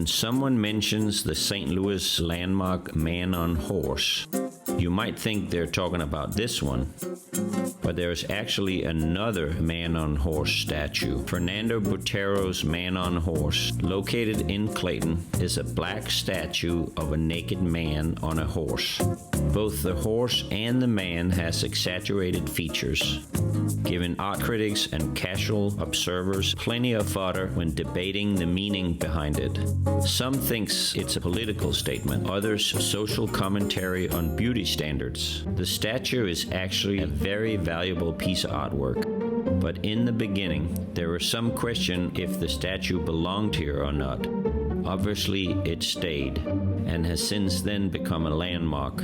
When someone mentions the St. Louis landmark Man on Horse, you might think they're talking about this one, but there's actually another Man on Horse statue. Fernando Botero's Man on Horse, located in Clayton, is a black statue of a naked man on a horse. Both the horse and the man has exaggerated features, giving art critics and casual observers plenty of fodder when debating the meaning behind it. Some thinks it's a political statement, others social commentary on beauty standards. The statue is actually a very valuable piece of artwork, but in the beginning, there was some question if the statue belonged here or not. Obviously, it stayed, and has since then become a landmark.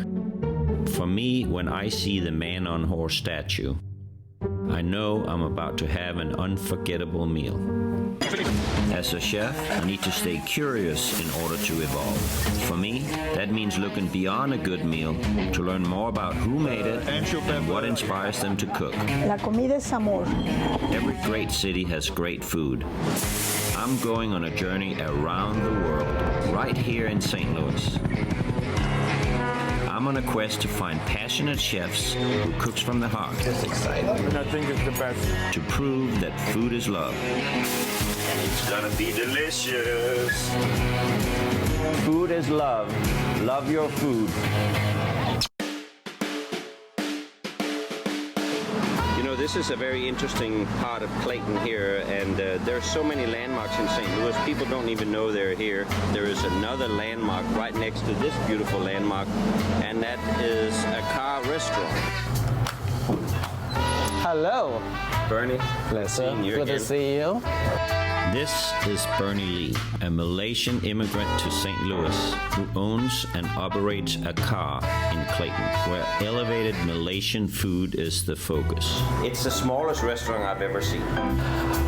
For me, when I see the Man on Horse statue, I know I'm about to have an unforgettable meal. As a chef, I need to stay curious in order to evolve. For me, that means looking beyond a good meal to learn more about who made it and what inspires them to cook. La comida es amor. Every great city has great food. I'm going on a journey around the world, right here in St. Louis. I'm on a quest to find passionate chefs who cooks from the heart. It's exciting. And I think it's the best. To prove that food is love. And it's gonna be delicious. Food is love. Love your food. You know, this is a very interesting part of Clayton here, and there are so many landmarks in St. Louis, people don't even know they're here. There is another landmark right next to this beautiful landmark, and that is Akar restaurant. Hello. Bernie, Lasse, good to see you. This is Bernie Lee, a Malaysian immigrant to St. Louis who owns and operates Akar in Clayton, where elevated Malaysian food is the focus. It's the smallest restaurant I've ever seen.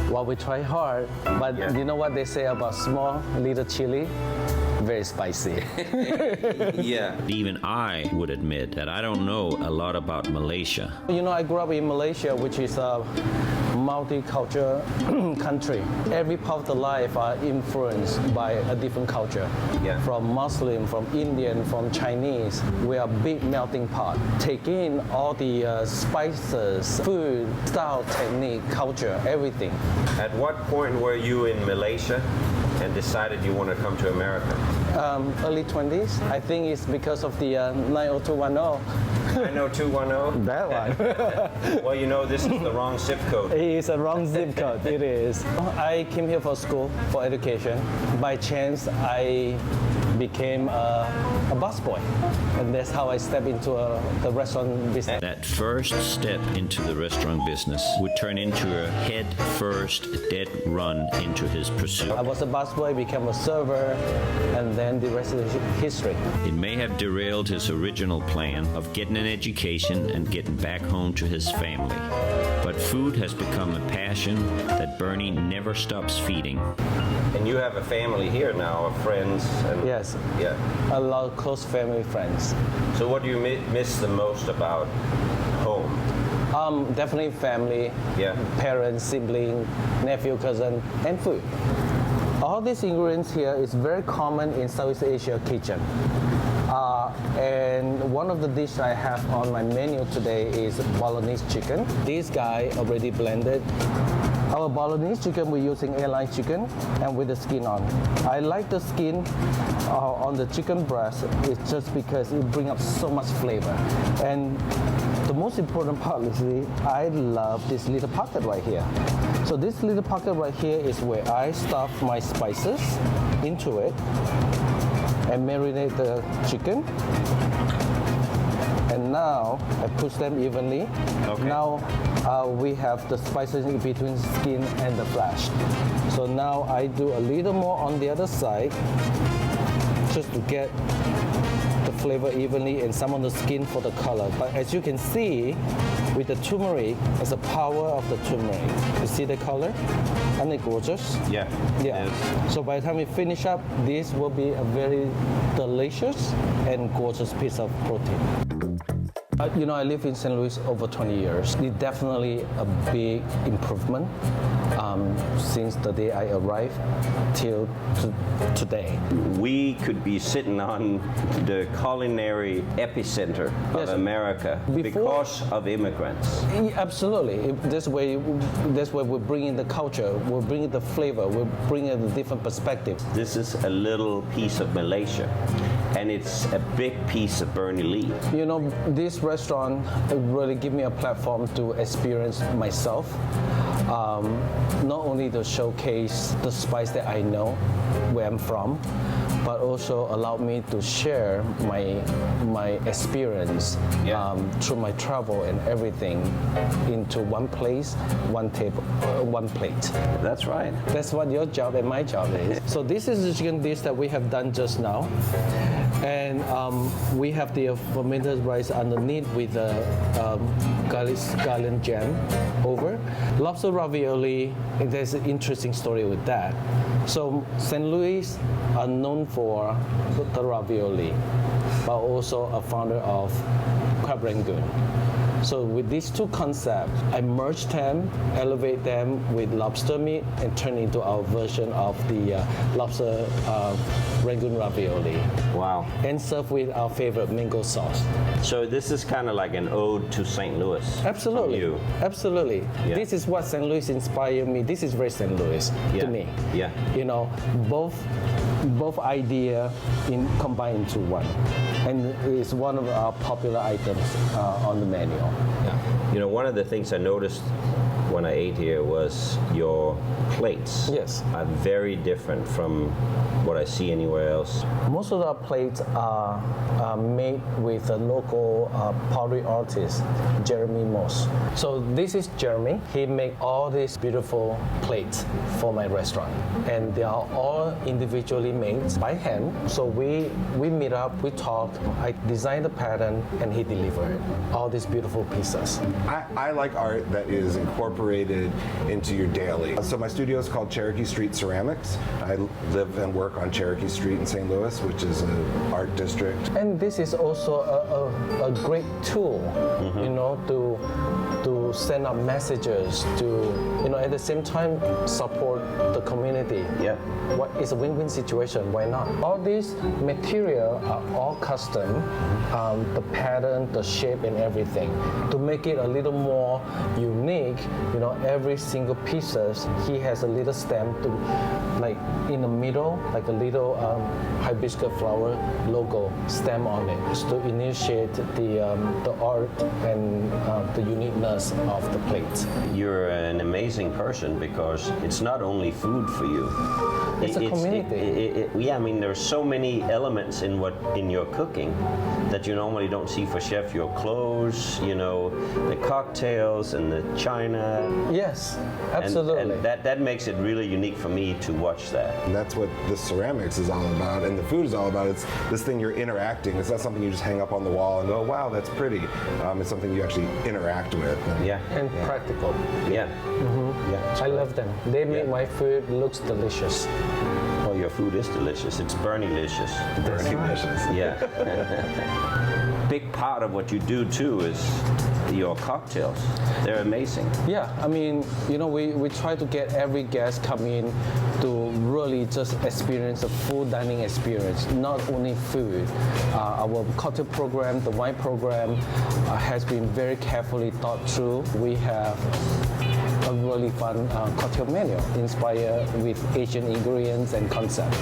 Well, we try hard, but you know what they say about small, little chili? Very spicy. Yeah. Even I would admit that I don't know a lot about Malaysia. You know, I grew up in Malaysia, which is a multicultural country. Every part of the life are influenced by a different culture. Yeah. From Muslim, from Indian, from Chinese. We are a big melting pot. Take in all the spices, food, style, technique, culture, everything. At what point were you in Malaysia and decided you want to come to America? Early 20s. I think it's because of the 90210. 90210? That one. Well, you know, this is the wrong zip code. It is a wrong zip code, it is. I came here for school, for education. By chance, I became a busboy. And that's how I stepped into the restaurant business. That first step into the restaurant business would turn into a head-first dead run into his pursuit. I was a busboy, became a server, and then the rest is history. It may have derailed his original plan of getting an education and getting back home to his family. But food has become a passion that Bernie never stops feeding. And you have a family here now, of friends. And yes. Yeah. A lot of close family friends. So what do you miss the most about home? Definitely family, parents, sibling, nephew, cousin, and food. All these ingredients here is very common in Southeast Asia kitchen. And one of the dishes I have on my menu today is Bolognese chicken. This guy already blended. Our Bolognese chicken, we're using airline chicken and with the skin on. I like the skin on the chicken breast. It's just because it brings up so much flavor. And the most important part is I love this little pocket right here. So this little pocket right here is where I stuff my spices into it and marinate the chicken. And now I push them evenly. Okay. Now we have the spices in between the skin and the flesh. So now I do a little more on the other side just to get the flavor evenly and some on the skin for the color. But as you can see, with the turmeric, it's the power of the turmeric. You see the color? Isn't it gorgeous? Yeah. So by the time we finish up, this will be a very delicious and gorgeous piece of protein. You know, I live in St. Louis over 20 years. It's definitely a big improvement. since the day I arrived till today. We could be sitting on the culinary epicenter of Yes. America because of immigrants. Absolutely. This way we're bringing the culture, we're bringing the flavor, we're bringing the different perspectives. This is a little piece of Malaysia, and it's a big piece of Bernie Lee. You know, this restaurant really give me a platform to experience myself. Not only to showcase the spice that I know, where I'm from, but also allowed me to share my experience through my travel and everything into one place, one table, one plate. That's right. That's what your job and my job is. So this is the chicken dish that we have done just now. And we have the fermented rice underneath with the garlic scallion jam over. Lobster ravioli, there's an interesting story with that. So St. Louis are known for the ravioli, but also a founder of crab rangoon. So with these two concepts, I merge them, elevate them with lobster meat, and turn into our version of the lobster rangoon ravioli. Wow. And serve with our favorite mango sauce. So this is kind of like an ode to St. Louis. Absolutely. From you. Absolutely. Yeah. This is what St. Louis inspired me. This is very St. Louis to me. Yeah. You know, both idea combined into one, and it's one of our popular items on the menu. Yeah. You know, one of the things I noticed when I ate here was your plates. Yes. Are very different from what I see anywhere else. Most of our plates are made with a local pottery artist, Jeremy Moss. So this is Jeremy. He made all these beautiful plates for my restaurant, and they are all individually made by hand. So we meet up, we talk. I design the pattern, and he delivered all these beautiful pieces. I like art that is incorporated into your daily. So my studio is called Cherokee Street Ceramics. I live and work on Cherokee Street in St. Louis, which is an art district. And this is also a great tool, you know, to send out messages, to, you know, at the same time support the community. Yeah. What is a win-win situation? Why not? All these material are all custom, the pattern, the shape, and everything. To make it a little more unique, you know, every single pieces, he has a little stamp to, like in the middle, like a little hibiscus flower logo stamp on it, just to initiate the art and the uniqueness of the plate. You're an amazing person because it's not only food for you. It's a community. Yeah, I mean, there's so many elements in your cooking that you normally don't see for chef. Your clothes, you know, the cocktails and the china. Yes, absolutely. And that makes it really unique for me to watch that. And that's what the ceramics is all about, and the food is all about. It's this thing you're interacting. It's not something you just hang up on the wall and go, wow, that's pretty. It's something you actually interact with. Yeah. And practical. Yeah. Yeah. I love them. They make my food looks delicious. Well, your food is delicious. It's Bernie-licious. Bernie-licious. Yeah. Big part of what you do too is your cocktails. They're amazing. Yeah, I mean, you know, we try to get every guest come in to really just experience a full dining experience, not only food. Our cocktail program, the wine program has been very carefully thought through. We have a really fun cocktail menu inspired with Asian ingredients and concept.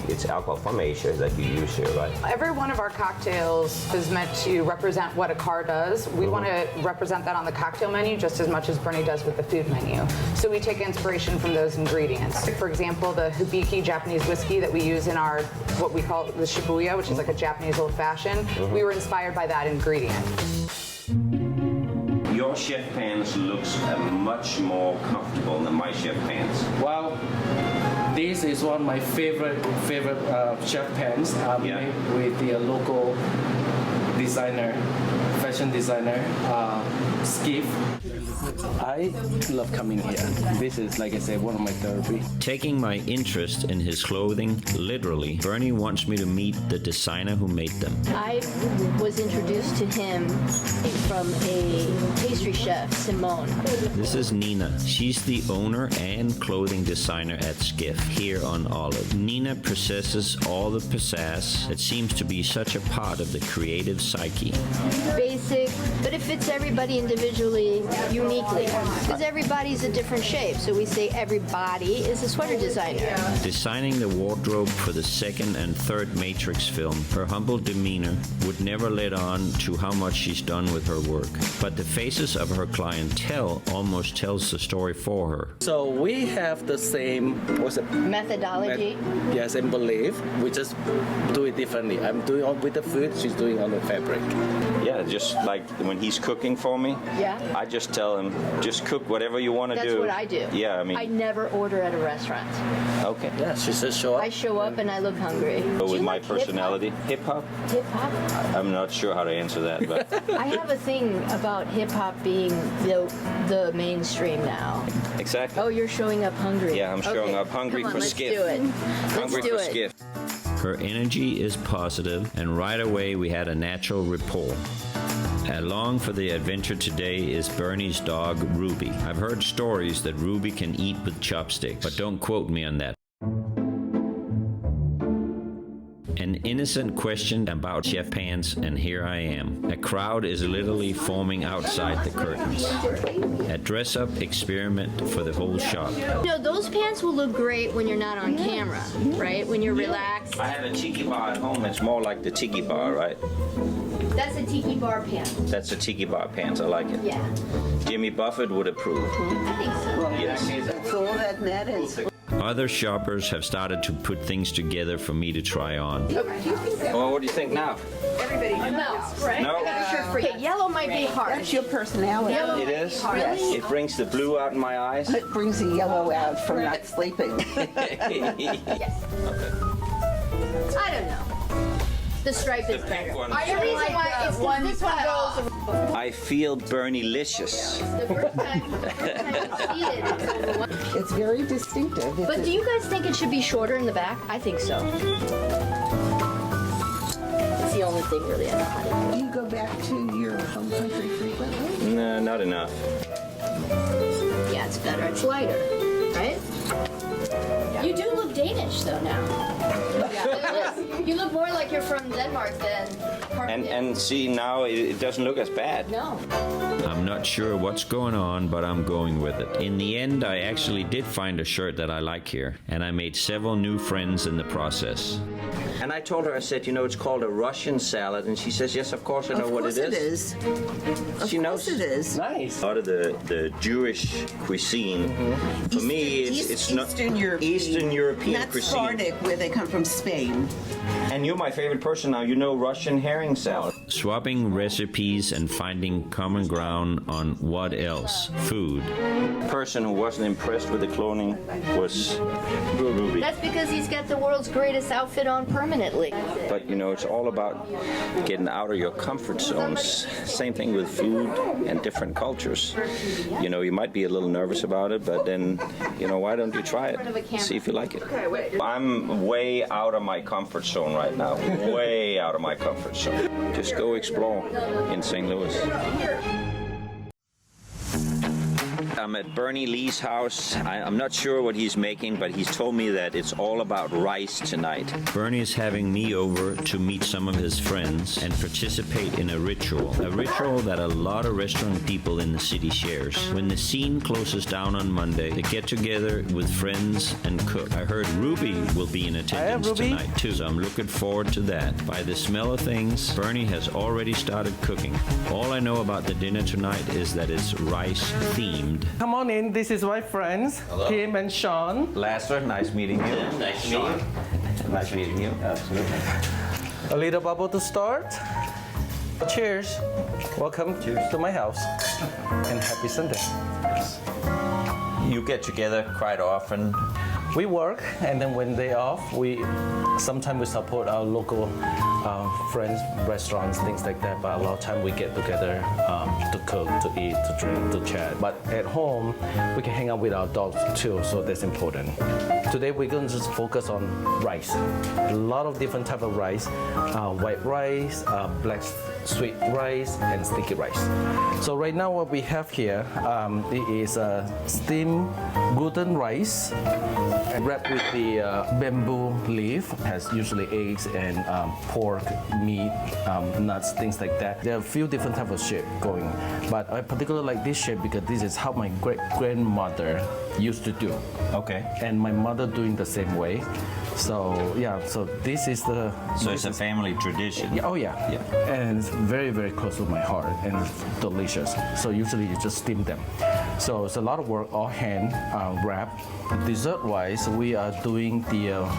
It's alcohol from Asia that you use here, right? Every one of our cocktails is meant to represent what Akar does. We want to represent that on the cocktail menu just as much as Bernie does with the food menu. So we take inspiration from those ingredients. For example, the Hibiki Japanese whiskey that we use in our, what we call the Shibuya, which is like a Japanese old-fashioned, we were inspired by that ingredient. Your chef pans looks much more comfortable than my chef pans. Well, this is one of my favorite chef pans made with the local designer, fashion designer, Skiff. I love coming here. This is, like I said, one of my therapy. Taking my interest in his clothing literally, Bernie wants me to meet the designer who made them. I was introduced to him from a pastry chef, Simone. This is Nina. She's the owner and clothing designer at Skiff here on Olive. Nina possesses all the pizzazz that seems to be such a part of the creative psyche. Basic, but it fits everybody individually, uniquely. Because everybody's a different shape, so we say everybody is a sweater designer. Designing the wardrobe for the second and third Matrix film, her humble demeanor would never let on to how much she's done with her work. But the faces of her clientele almost tells the story for her. So we have the same, Methodology. Yes, and belief. We just do it differently. I'm doing it with the food, she's doing on the fabric. Yeah, just like when he's cooking for me, Yeah. I just tell him, just cook whatever you want to do. That's what I do. Yeah, I mean, I never order at a restaurant. okay. Yeah, she says show up. I show up and I look hungry. But Do with you my like hip-hop? personality, hip-hop, Hip-hop? I'm not sure how to answer that, but I have a thing about hip-hop being the mainstream now. exactly. Oh, you're showing up hungry. Yeah, I'm showing Okay, up hungry come on, for let's Skiff. Do it. Hungry Let's do for it. Skiff. Her energy is positive, and right away we had a natural rapport. Along for the adventure today is Bernie's dog, Ruby. I've heard stories that Ruby can eat with chopsticks, but don't quote me on that. An innocent question about chef pants, and here I am. A crowd is literally forming outside the curtains. A dress-up experiment for the whole shop. No, those pants will look great when you're not on camera, right? When you're relaxed. I have a tiki bar at home. It's more like the tiki bar, right? That's a tiki bar pant. That's a tiki bar pants. I like it. Yeah, Jimmy Buffett would approve. I think so. Yes. That's all that matters. Other shoppers have started to put things together for me to try on. Well, what do you think now? No, right? No? Okay, yellow might be hard. That's your personality. Yellow It is? Really? It brings the blue out in my eyes. It brings the yellow out from not sleeping. Yes. I don't know. The stripe is better. one. The reason why is because this one goes. I feel Bernie-licious. The first time you see it, it's over one. It's very distinctive. But do you guys think it should be shorter in the back? I think so. It's the only thing really I know how to Do you go back to your home country frequently? No, not enough. do. Yeah, it's better. It's lighter, right? You do look Danish though now. You look more like you're from Denmark than And see, now it doesn't look as bad. No. I'm not sure what's going on, but I'm going with it. In the end, I actually did find a shirt that I like here, and I made several new friends in the process. And I told her, I said, you know, it's called a Russian salad, and she says, yes, of course I know what it is. She knows It is. Nice. A lot of the Jewish cuisine, for me, it's not Eastern European. Eastern European Not cuisine. Sardic, where they come from Spain. And you're my favorite person now. You know Russian herring salad. Swapping recipes and finding common ground on what else? Food. The person who wasn't impressed with the cloning was Ruby. That's because he's got the world's greatest outfit on permanently. But, you know, it's all about getting out of your comfort zones. Same thing with food and different cultures. You know, you might be a little nervous about it, but then, you know, why don't you try it? See if you like it. I'm way out of my comfort zone right now. Way out of my comfort zone. Just go explore in St. Louis. I'm at Bernie Lee's house. I'm not sure what he's making, but he's told me that it's all about rice tonight. Bernie is having me over to meet some of his friends and participate in a ritual that a lot of restaurant people in the city shares. When the scene closes down on Monday, they get together with friends and cook. I heard Ruby will be in attendance tonight too, so I'm looking forward to that. By the smell of things, Bernie has already started cooking. All I know about the dinner tonight is that it's rice themed. Come on in. This is my friends, Kim and Sean. Lasse, nice meeting you. Nice to meet you. Nice meeting you. Absolutely. A little bubble to start. Cheers. Welcome to my house. And happy Sunday. You get together quite often. We work, and then when they off, sometimes we support our local friends, restaurants, things like that. But a lot of time we get together to cook, to eat, to drink, to chat. But at home, we can hang out with our dogs too, so that's important. Today we're going to just focus on rice. A lot of different type of rice, white rice, black sweet rice, and sticky rice. So right now what we have here, it is steamed gluten rice wrapped with the bamboo leaf. It has usually eggs and pork, meat, nuts, things like that. There are a few different types of shape going, but I particularly like this shape because this is how my great-grandmother used to do. Okay. And my mother doing the same way. So yeah, so this is the... So it's a family tradition. Yeah, oh yeah. And it's very, very close to my heart and it's delicious. So usually you just steam them. So it's a lot of work, all hand wrapped. Dessert-wise, we are doing the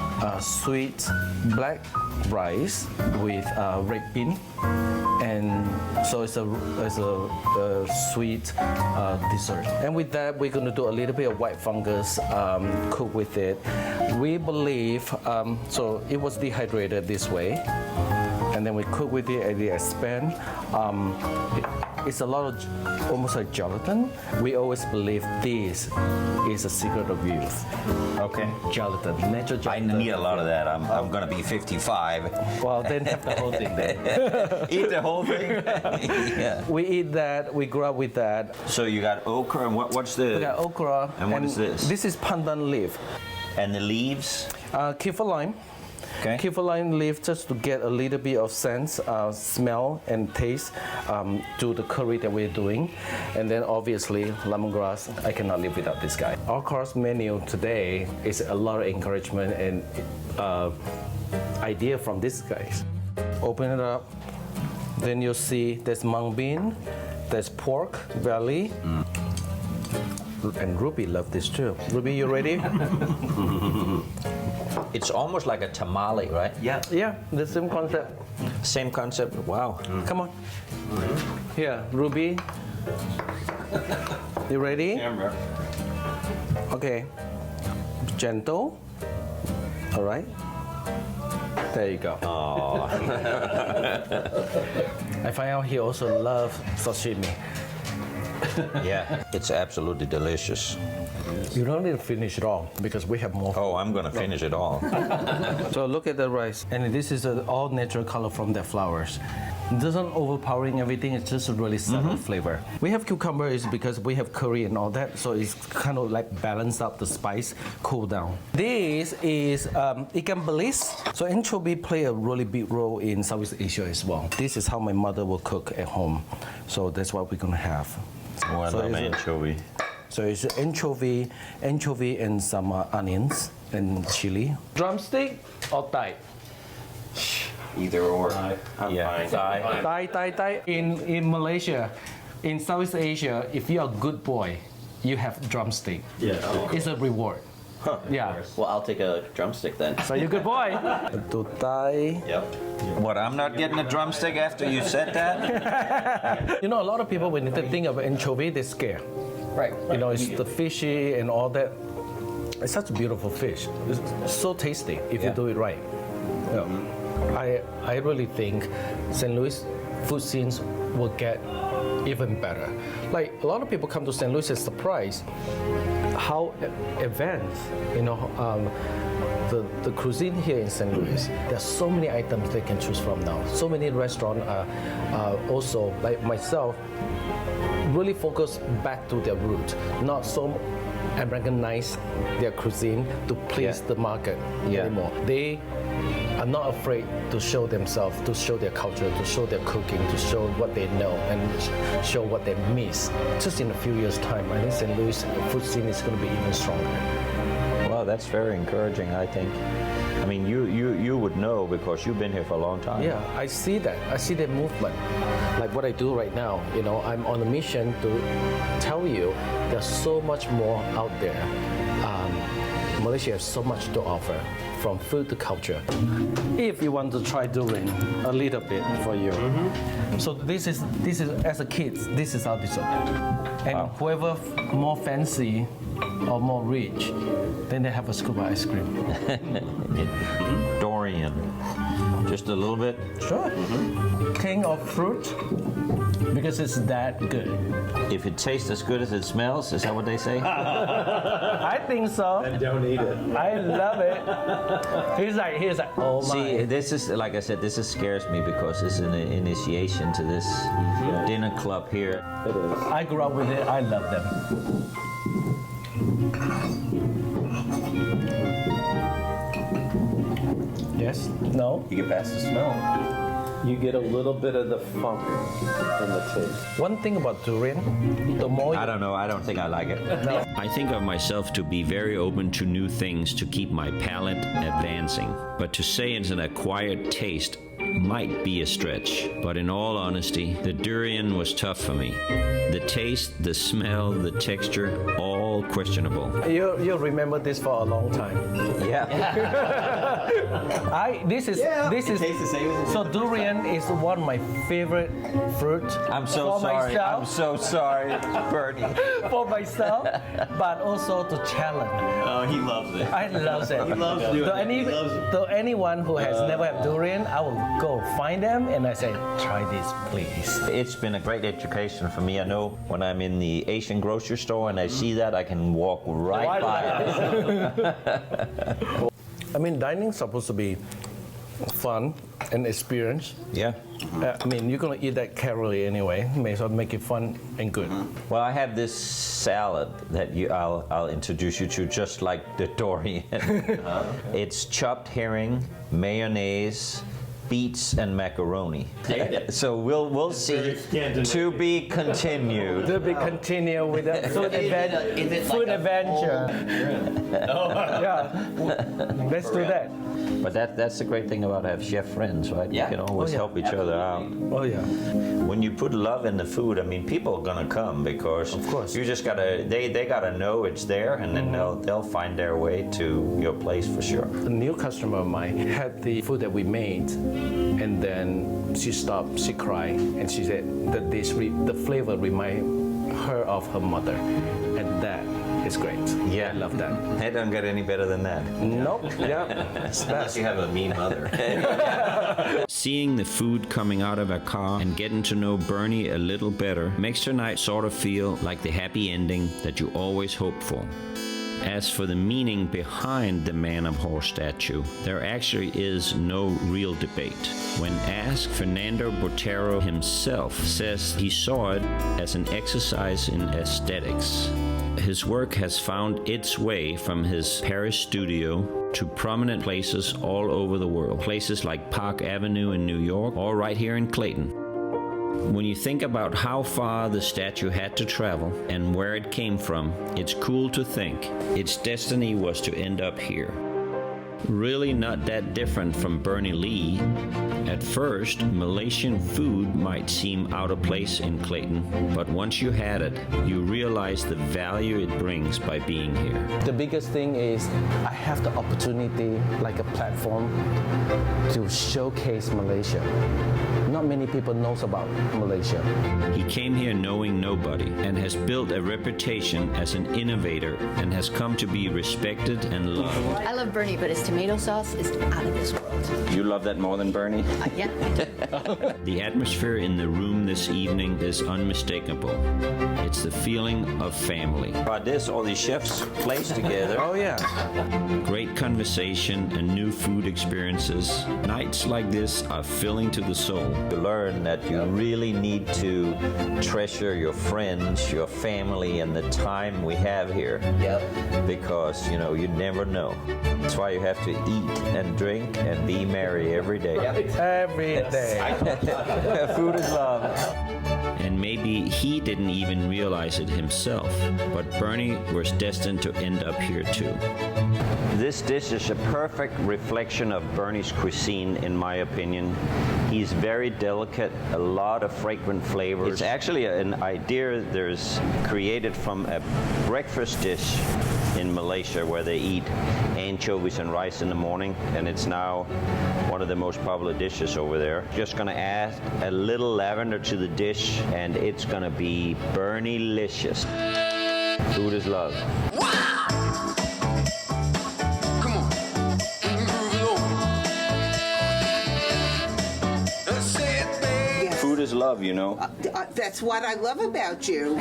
sweet black rice with red bean. And so it's a sweet dessert. And with that, we're going to do a little bit of white fungus, cook with it. We believe, so it was dehydrated this way, and then we cook with it and they expand. It's a lot of almost like gelatin. We always believe this is a secret of youth. Okay. Gelatin, natural I gelatin. need a lot of that. I'm going to be 55. Well, then have the whole thing then. Eat the whole thing? Yeah. We eat that, we grow up with that. So you got okra, and what's the... We got okra. And what is this? This is pandan leaf. And the leaves? Kaffir lime. Okay. Kaffir lime leaf just to get a little bit of sense, smell and taste to the curry that we're doing. And then obviously lemongrass, I cannot live without this guy. Our course menu today is a lot of encouragement and idea from these guys. Open it up, then you'll see there's mung bean, there's pork belly, and Ruby love this too. Ruby, you ready? It's almost like a tamale, right? Yeah. Yeah, the same concept. Same concept. Wow. Come on. Here, Ruby. You ready? Camera. Okay. Gentle. All right. There you go. Oh. I find out he also loves sashimi. Yeah, it's absolutely delicious. You don't need to finish it all because we have more. Oh, I'm going to finish it all. So look at the rice, and this is an all natural color from the flowers. It doesn't overpowering everything, it's just a really subtle flavor. We have cucumber is because we have curry and all that, so it's kind of like balance out the spice, cool down. This is ikan bilis. So anchovy play a really big role in Southeast Asia as well. This is how my mother will cook at home. So that's what we're gonna have. Oh, I love anchovy. So it's anchovy and some onions and chili. Drumstick or thigh? Either or. Yeah. Thigh. In Malaysia, in Southeast Asia, if you're a good boy, you have drumstick. Yeah. It's a reward. Yeah. Well, I'll take a drumstick then. So you're a good boy. To thigh. Yep. What, I'm not getting a drumstick after you said that? You know, a lot of people, when they think of anchovy, they're scared. Right. You know, it's the fishy and all that. It's such a beautiful fish. It's so tasty if you do it right. Yeah. I really think St. Louis food scenes will get even better. Like a lot of people come to St. Louis and surprised how advanced, you know, the cuisine here in St. Louis. There's so many items they can choose from now. So many restaurants are also, like myself, really focus back to their root, not so Americanize their cuisine to please the market anymore. They are not afraid to show themselves, to show their culture, to show their cooking, to show what they know and show what they miss. Just in a few years' time, I think St. Louis food scene is going to be even stronger. Well, that's very encouraging, I think. I mean, you would know because you've been here for a long time. Yeah, I see that. I see the movement. Like what I do right now, you know, I'm on a mission to tell you there's so much more out there. Malaysia has so much to offer, from food to culture. If you want to try durian a little bit for you. So this is as a kid, this is our dessert. And whoever more fancy or more rich, then they have a scuba ice cream. Dorian. Just a little bit. Sure. King of fruit, because it's that good. If it tastes as good as it smells, is that what they say? I think so. And don't eat it. I love it. He's like, oh my. See, this is, like I said, scares me because it's an initiation to this dinner club here. It is. I grew up with it. I love them. Yes? No? You get past the smell. You get a little bit of the funk in the taste. One thing about durian, the more I don't know. I don't think I like it. No. I think of myself to be very open to new things to keep my palate advancing. But to say it's an acquired taste might be a stretch. But in all honesty, the durian was tough for me. The taste, the smell, the texture, all questionable. You'll remember this for a long time. Yeah. This is tastes the same as so durian is one of my favorite fruit. I'm so for sorry. myself, I'm so sorry, Bernie. for myself, but also to challenge. Oh, he loves it. I love it. He loves doing it. He loves it. To anyone who has never had durian, I will go find them and I say, try this, please. It's been a great education for me. I know when I'm in the Asian grocery store and I see that, I can walk right by it. I mean, dining's supposed to be fun and experience. Yeah. I mean, you're gonna eat that calorie anyway. May as well make it fun and good. Well, I have this salad that I'll introduce you to, just like the Dorian. It's chopped herring, mayonnaise, beets, and macaroni. So we'll see. To be continued. To be continue with the food adventure. Yeah, let's do that. But that's the great thing about having chef friends, right? Yeah. You can always help each other out. Oh yeah. When you put love in the food, I mean, people are gonna come because Of course. you just gotta they gotta know it's there, and then they'll find their way to your place for sure. A new customer of mine had the food that we made, and then she stopped, she cried, and she said that the flavor remind her of her mother, and that is great. Yeah. I love that. It doesn't get any better than that. Nope. Yeah. Unless you have a mean mother. Seeing the food coming out of Akar and getting to know Bernie a little better makes tonight sort of feel like the happy ending that you always hope for. As for the meaning behind the Man of Horse statue, there actually is no real debate. When asked, Fernando Botero himself says he saw it as an exercise in aesthetics. His work has found its way from his Paris studio to prominent places all over the world. Places like Park Avenue in New York, or right here in Clayton. When you think about how far the statue had to travel and where it came from, it's cool to think its destiny was to end up here. Really not that different from Bernie Lee. At first, Malaysian food might seem out of place in Clayton, but once you had it, you realize the value it brings by being here. The biggest thing is I have the opportunity, like a platform, to showcase Malaysia. Not many people knows about Malaysia. He came here knowing nobody and has built a reputation as an innovator and has come to be respected and loved. I love Bernie, but his tomato sauce is out of this world. You love that more than Bernie? Yeah, I do. The atmosphere in the room this evening is unmistakable. It's the feeling of family. By this, all these chefs placed together. Oh yeah. Great conversation and new food experiences. Nights like this are filling to the soul. You learn that you really need to treasure your friends, your family, and the time we have here. Yep. Because, you never know. That's why you have to eat and drink and be merry every day. Every day. Food is love. And maybe he didn't even realize it himself, but Bernie was destined to end up here too. This dish is a perfect reflection of Bernie's cuisine, in my opinion. He's very delicate, a lot of fragrant flavors. It's actually an idea there's created from a breakfast dish in Malaysia where they eat anchovies and rice in the morning, and it's now one of the most popular dishes over there. Just gonna add a little lavender to the dish, and it's gonna be Bernie-licious. Food is love. Food is love, you know. That's what I love about you.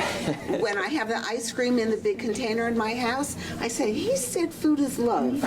When I have the ice cream in the big container in my house, I say, he said food is love.